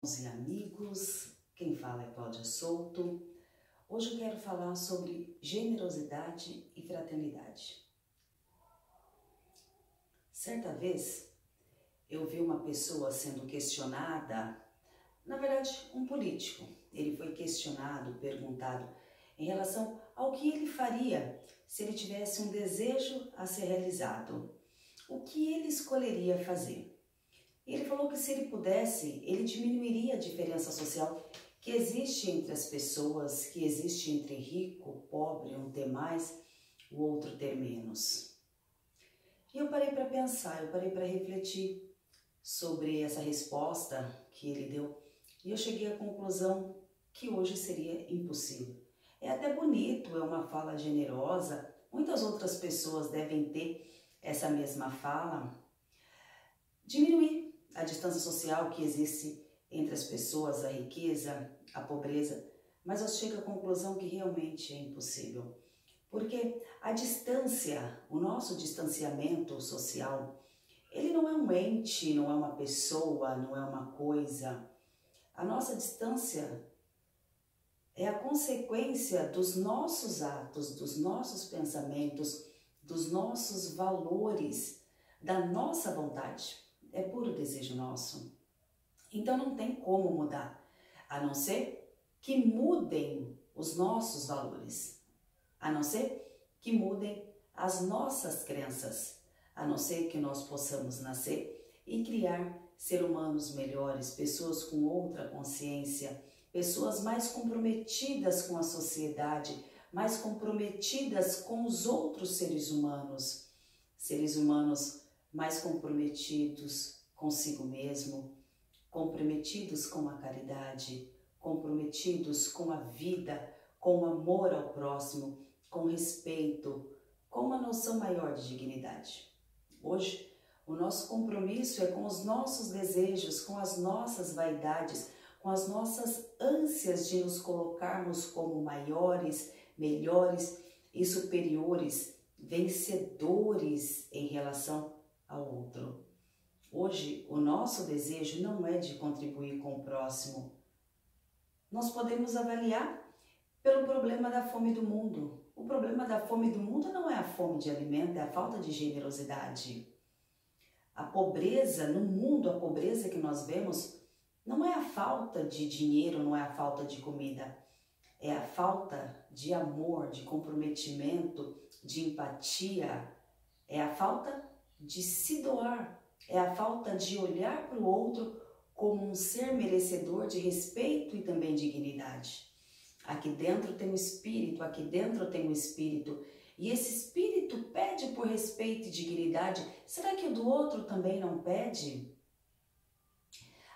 E amigos, quem fala é Cláudia Souto. Hoje eu quero falar sobre generosidade e fraternidade. Certa vez eu vi uma pessoa sendo questionada, na verdade um político. Ele foi questionado, perguntado em relação ao que ele faria se ele tivesse um desejo a ser realizado. O que ele escolheria fazer? E ele falou que se ele pudesse, ele diminuiria a diferença social que existe entre as pessoas, que existe entre rico, pobre, um ter mais, o outro ter menos. E eu parei para pensar, eu parei para refletir sobre essa resposta que ele deu e eu cheguei à conclusão que hoje seria impossível. É até bonito, é uma fala generosa, muitas outras pessoas devem ter essa mesma fala. Diminuir a distância social que existe entre as pessoas, a riqueza, a pobreza, mas eu chego à conclusão que realmente é impossível. Porque a distância, o nosso distanciamento social, ele não é um ente, não é uma pessoa, não é uma coisa. A nossa distância é a consequência dos nossos atos, dos nossos pensamentos, dos nossos valores, da nossa vontade. É puro desejo nosso. Então não tem como mudar, a não ser que mudem os nossos valores, a não ser que mudem as nossas crenças, a não ser que nós possamos nascer e criar seres humanos melhores, pessoas com outra consciência, pessoas mais comprometidas com a sociedade, mais comprometidas com os outros seres humanos mais comprometidos consigo mesmo, comprometidos com a caridade, comprometidos com a vida, com o amor ao próximo, com respeito, com uma noção maior de dignidade. Hoje, o nosso compromisso é com os nossos desejos, com as nossas vaidades, com as nossas ânsias de nos colocarmos como maiores, melhores e superiores, vencedores em relação ao outro. Hoje, o nosso desejo não é de contribuir com o próximo. Nós podemos avaliar pelo problema da fome do mundo. O problema da fome do mundo não é a fome de alimento, é a falta de generosidade. A pobreza no mundo, a pobreza que nós vemos, não é a falta de dinheiro, não é a falta de comida. É a falta de amor, de comprometimento, de empatia. É a falta de se doar, é a falta de olhar para o outro como um ser merecedor de respeito e também dignidade. Aqui dentro tem um espírito, aqui dentro tem um espírito, e esse espírito pede por respeito e dignidade. Será que o do outro também não pede?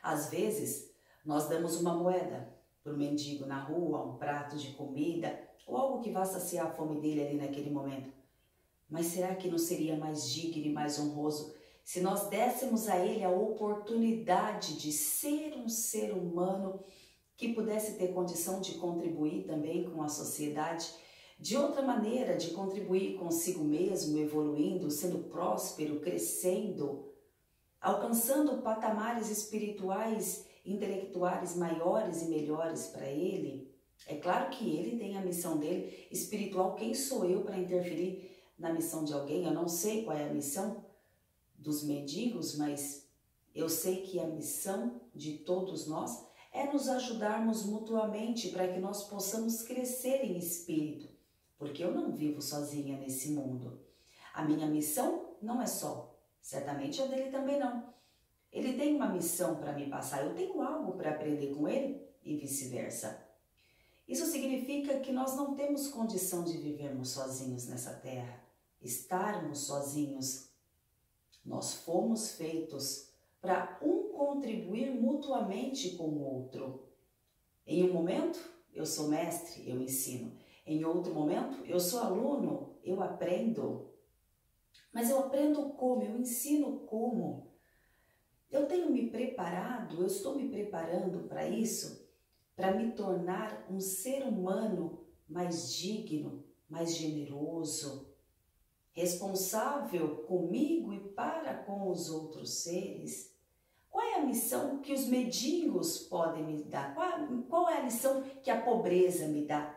Às vezes, nós damos uma moeda para o mendigo na rua, um prato de comida, ou algo que vá saciar a fome dele ali naquele momento. Mas será que não seria mais digno e mais honroso se nós dessemos a ele a oportunidade de ser um ser humano que pudesse ter condição de contribuir também com a sociedade, de outra maneira, de contribuir consigo mesmo, evoluindo, sendo próspero, crescendo, alcançando patamares espirituais, intelectuais maiores e melhores para ele? É claro que ele tem a missão dele espiritual. Quem sou eu para interferir na missão de alguém? Eu não sei qual é a missão dos mendigos, mas eu sei que a missão de todos nós é nos ajudarmos mutuamente para que nós possamos crescer em espírito, porque eu não vivo sozinha nesse mundo. A minha missão não é só, certamente a dele também não. Ele tem uma missão para me passar, eu tenho algo para aprender com ele e vice-versa. Isso significa que nós não temos condição de vivermos sozinhos nessa terra, estarmos sozinhos. Nós fomos feitos para um contribuir mutuamente com o outro. Em um momento, eu sou mestre, eu ensino. Em outro momento, eu sou aluno, eu aprendo. Mas eu aprendo como? Eu ensino como? Eu tenho me preparado, eu estou me preparando para isso, para me tornar um ser humano mais digno, mais generoso, responsável comigo e para com os outros seres, Qual é a missão que os mendigos podem me dar? Qual é a lição que a pobreza me dá?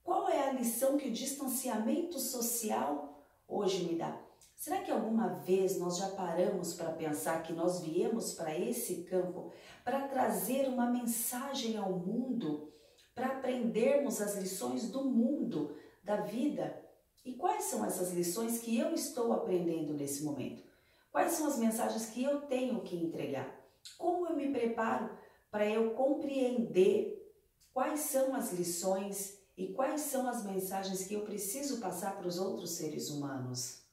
Qual é a lição que o distanciamento social hoje me dá? Será que alguma vez nós já paramos para pensar que nós viemos para esse campo para trazer uma mensagem ao mundo, para aprendermos as lições do mundo, da vida? E quais são essas lições que eu estou aprendendo nesse momento? Quais são as mensagens que eu tenho que entregar? Como eu me preparo para eu compreender quais são as lições e quais são as mensagens que eu preciso passar para os outros seres humanos?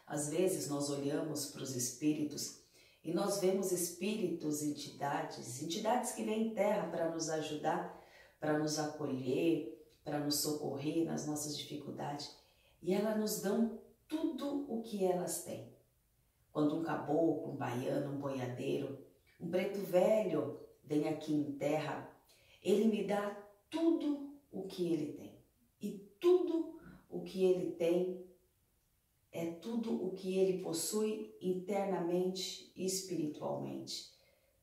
Às vezes nós olhamos para os espíritos e nós vemos espíritos, entidades que vêm em terra para nos ajudar, para nos acolher, para nos socorrer nas nossas dificuldades, e elas nos dão tudo o que elas têm. Quando um caboclo, um baiano, um boiadeiro, um preto velho vem aqui em terra, ele me dá tudo o que ele tem. E tudo o que ele tem é tudo o que ele possui internamente e espiritualmente.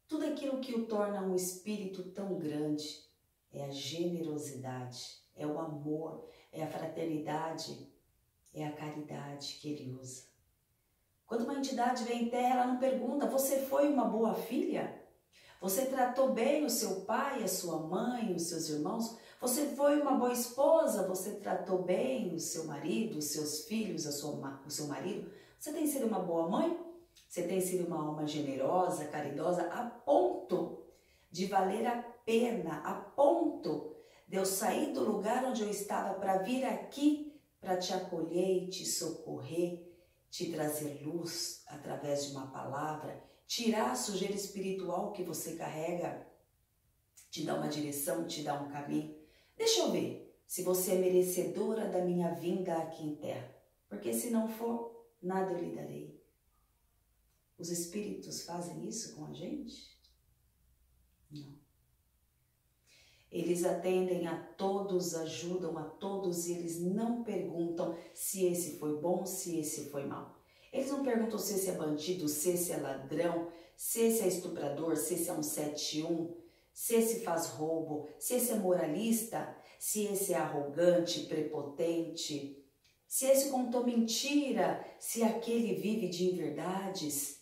Tudo aquilo que o torna um espírito tão grande é a generosidade, é o amor, é a fraternidade, é a caridade que ele usa. Quando uma entidade vem em terra, ela não pergunta: você foi uma boa filha? Você tratou bem o seu pai, a sua mãe, os seus irmãos? Você foi uma boa esposa? Você tratou bem o seu marido, os seus filhos, o seu marido? Você tem sido uma boa mãe? Você tem sido uma alma generosa, caridosa, a ponto de valer a pena, a ponto de eu sair do lugar onde eu estava para vir aqui para te acolher e te socorrer, te trazer luz através de uma palavra, tirar a sujeira espiritual que você carrega, te dar uma direção, te dar um caminho. Deixa eu ver se você é merecedora da minha vinda aqui em terra, porque se não for, nada eu lhe darei. Os espíritos fazem isso com a gente? Não. Eles atendem a todos, ajudam a todos e eles não perguntam se esse foi bom, se esse foi mal. Eles não perguntam se esse é bandido, se esse é ladrão, se esse é estuprador, se esse é um 71, se esse faz roubo, se esse é moralista, se esse é arrogante, prepotente, se esse contou mentira, se aquele vive de inverdades.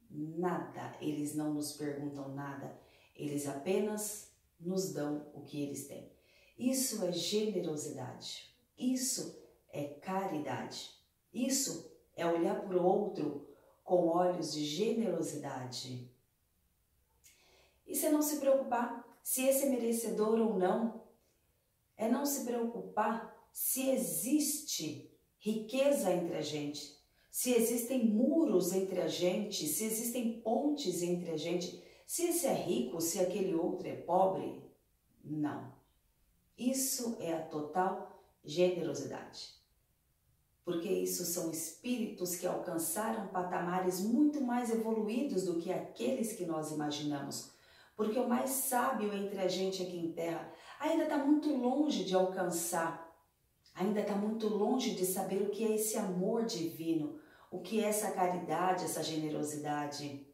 Nada, eles não nos perguntam nada, eles apenas nos dão o que eles têm. Isso é generosidade, isso é caridade, isso é olhar para o outro com olhos de generosidade. Isso é não se preocupar se esse é merecedor ou não, é não se preocupar se existe riqueza entre a gente, se existem muros entre a gente, se existem pontes entre a gente, se esse é rico, se aquele outro é pobre. Não. Isso é a total generosidade. Porque isso são espíritos que alcançaram patamares muito mais evoluídos do que aqueles que nós imaginamos. Porque o mais sábio entre a gente aqui em terra ainda está muito longe de alcançar, ainda está muito longe de saber o que é esse amor divino, o que é essa caridade, essa generosidade.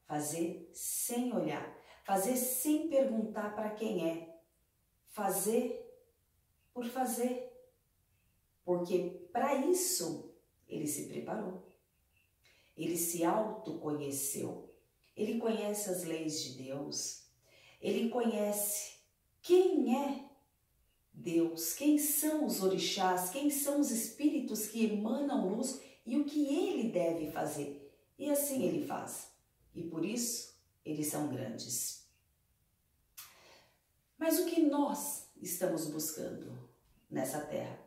Fazer sem olhar, fazer sem perguntar para quem é, fazer por fazer, porque para isso ele se preparou, ele se autoconheceu, ele conhece as leis de Deus, ele conhece quem é Deus, quem são os orixás, quem são os espíritos que emanam luz e o que ele deve fazer, e assim ele faz. E por isso, eles são grandes. Mas o que nós estamos buscando nessa terra?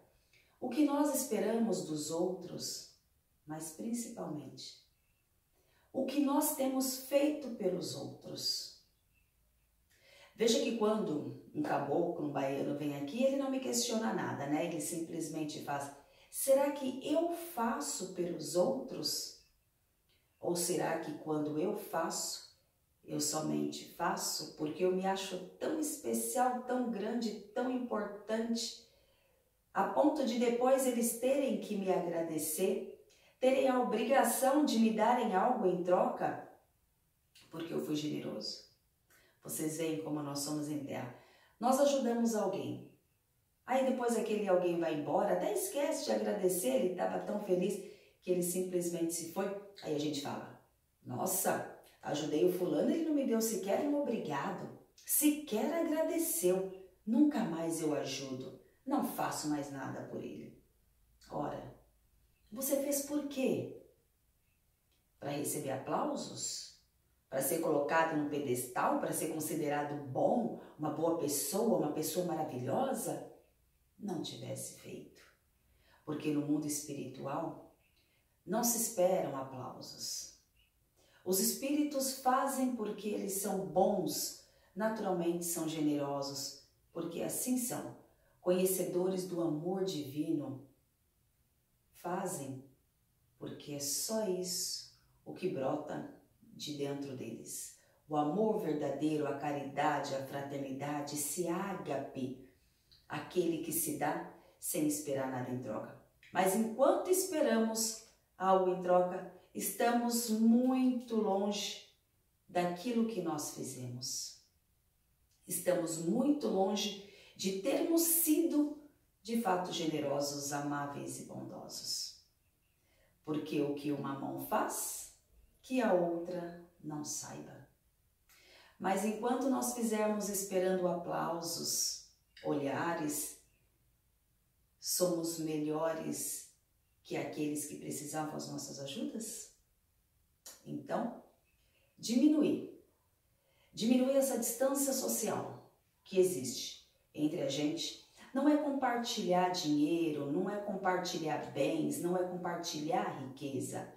O que nós esperamos dos outros, mas principalmente, o que nós temos feito pelos outros? Veja que quando um caboclo, um baiano vem aqui, ele não me questiona nada, né? Ele simplesmente faz: será que eu faço pelos outros? Ou será que quando eu faço, eu somente faço porque eu me acho tão especial, tão grande, tão importante, a ponto de depois eles terem que me agradecer, terem a obrigação de me darem algo em troca? porque eu fui generoso. Vocês veem como nós somos em terra. Nós ajudamos alguém. Aí depois aquele alguém vai embora, até esquece de agradecer, ele estava tão feliz que ele simplesmente se foi. Aí a gente fala, nossa, ajudei o fulano, ele não me deu sequer um obrigado, sequer agradeceu, nunca mais eu ajudo, não faço mais nada por ele. Ora, você fez por quê? Para receber aplausos? Para ser colocado num pedestal? Para ser considerado bom? Uma boa pessoa? Uma pessoa maravilhosa? Não tivesse feito. Porque no mundo espiritual não se esperam aplausos. Os espíritos fazem porque eles são bons, naturalmente são generosos, porque assim são, conhecedores do amor divino. Fazem porque é só isso o que brota de dentro deles. O amor verdadeiro, a caridade, a fraternidade, esse ágape, aquele que se dá sem esperar nada em troca. Mas enquanto esperamos algo em troca, estamos muito longe daquilo que nós fizemos. Estamos muito longe de termos sido, de fato, generosos, amáveis e bondosos. Porque o que uma mão faz, que a outra não saiba. Mas enquanto nós fizermos esperando aplausos, olhares, somos melhores que aqueles que precisavam as nossas ajudas? Então, diminuir essa distância social que existe entre a gente. Não é compartilhar dinheiro, não é compartilhar bens, não é compartilhar riqueza,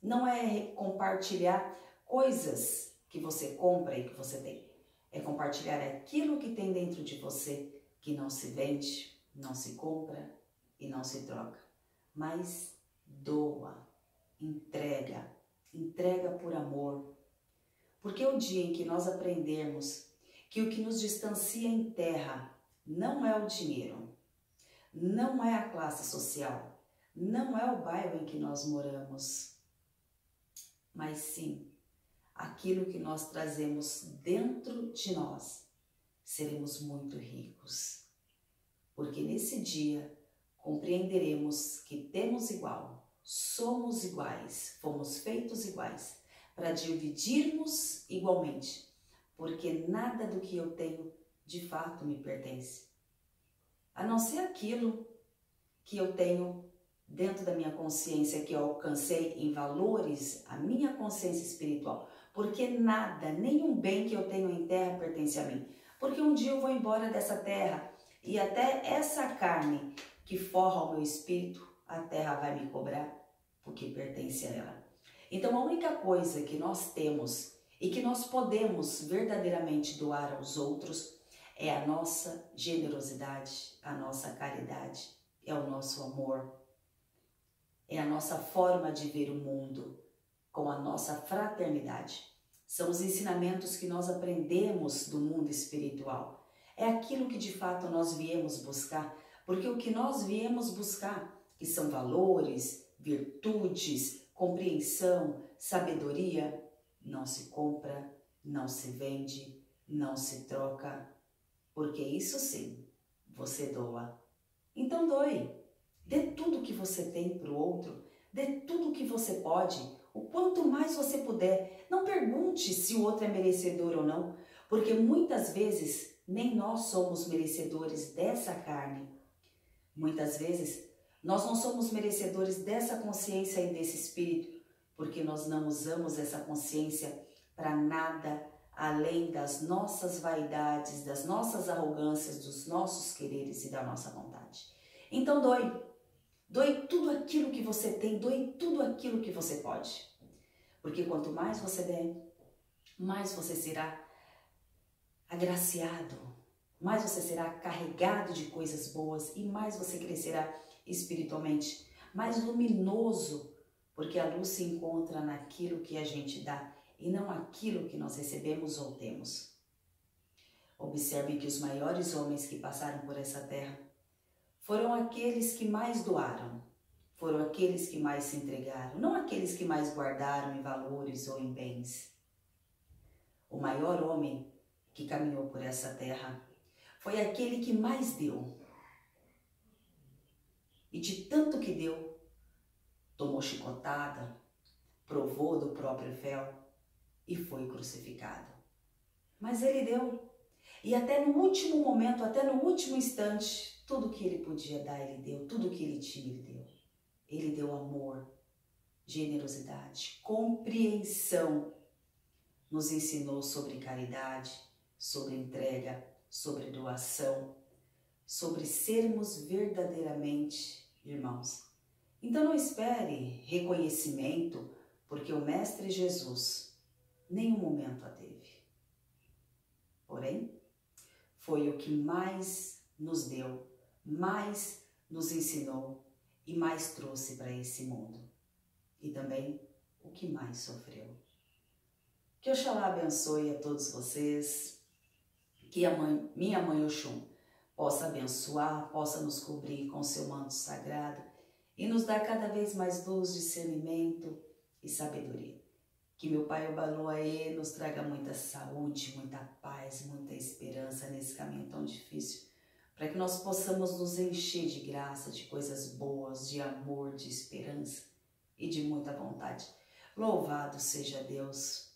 não é compartilhar coisas que você compra e que você tem. É compartilhar aquilo que tem dentro de você, que não se vende, não se compra e não se troca, mas doa, entrega por amor. Porque o dia em que nós aprendermos que o que nos distancia em terra não é o dinheiro, não é a classe social, não é o bairro em que nós moramos, mas sim aquilo que nós trazemos dentro de nós, seremos muito ricos. Porque nesse dia compreenderemos que temos igual, somos iguais, fomos feitos iguais, para dividirmos igualmente, porque nada do que eu tenho de fato me pertence, a não ser aquilo que eu tenho dentro da minha consciência, que eu alcancei em valores, a minha consciência espiritual, porque nada, nenhum bem que eu tenho em terra pertence a mim, porque um dia eu vou embora dessa terra e até essa carne que forra o meu espírito, a terra vai me cobrar, porque pertence a ela. Então a única coisa que nós temos e que nós podemos verdadeiramente doar aos outros é a nossa generosidade, a nossa caridade, é o nosso amor, é a nossa forma de ver o mundo com a nossa fraternidade. São os ensinamentos que nós aprendemos do mundo espiritual. É aquilo que de fato nós viemos buscar, porque o que nós viemos buscar, que são valores, virtudes, compreensão, sabedoria, não se compra, não se vende, não se troca, porque isso sim, você doa. Então doe, dê tudo que você tem para o outro, dê tudo que você pode, o quanto mais você puder. Não pergunte se o outro é merecedor ou não, porque muitas vezes nem nós somos merecedores dessa carne. Muitas vezes nós não somos merecedores dessa consciência e desse espírito, porque nós não usamos essa consciência para nada além das nossas vaidades, das nossas arrogâncias, dos nossos quereres e da nossa vontade. Então doe. Doe tudo aquilo que você tem, doe tudo aquilo que você pode. Porque quanto mais você der, mais você será agraciado, mais você será carregado de coisas boas e mais você crescerá espiritualmente, mais luminoso, porque a luz se encontra naquilo que a gente dá e não aquilo que nós recebemos ou temos. Observem que os maiores homens que passaram por essa terra foram aqueles que mais doaram, foram aqueles que mais se entregaram, não aqueles que mais guardaram em valores ou em bens. o maior homem que caminhou por essa terra. Foi aquele que mais deu. E de tanto que deu, tomou chicotada, provou do próprio fel e foi crucificado. Mas ele deu. E até no último momento, até no último instante, tudo que ele podia dar, ele deu. Tudo que ele tinha, ele deu. Ele deu amor, generosidade, compreensão. Nos ensinou sobre caridade, sobre entrega, sobre doação, sobre sermos verdadeiramente irmãos. Então não espere reconhecimento, porque o Mestre Jesus nenhum momento a teve. Porém, foi o que mais nos deu, mais nos ensinou e mais trouxe para esse mundo. E também o que mais sofreu. Que Oxalá abençoe a todos vocês, que minha mãe Oxum possa abençoar, possa nos cobrir com seu manto sagrado e nos dar cada vez mais luz, discernimento e sabedoria. Que meu Pai Obaloaê nos traga muita saúde, muita paz, muita esperança nesse caminho tão difícil, para que nós possamos nos encher de graça, de coisas boas, de amor, de esperança e de muita vontade. Louvado seja Deus!